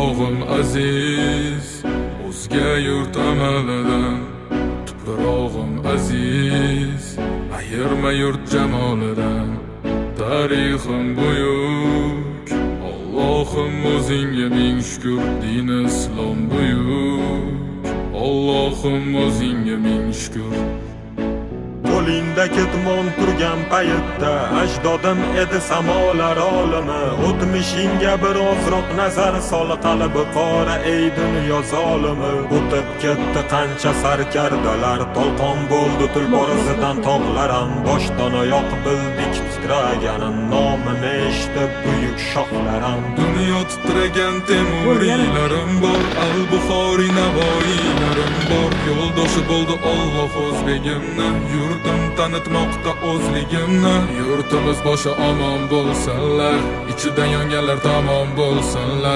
tuprog'im aziz, o'zga yurt amalidan. Tuprog'im aziz, ayirma yurt jamolidan. Tarixim buyuk, Allohim o'zingga ming shukr. Din islom buyuk, Allohim o'zingga ming shukr. Qo'lingda ketmon turgan paytda ajdodim edi samolar olimi. O'tmishingga birozroq nazar sol, qalbi qora ey dunyo zolimi. O'tib ketdi qancha sarkardalar, tolqon bo'ldi tulporizidan tog'laram. Boshdan oyoq bildik titraganin, nomini eshitib buyuk shohlaram. Dunyo titragan temuriylarim bor, al-Buxoriy navoiylarim bor. Yo'ldoshi bo'ldi Alloh o'zbegimni, yurtim tanitmoqda o'zligimni. Yurtimiz boshi omon bo'lsinlar, ichidan yonganlar tamom bo'lsinlar.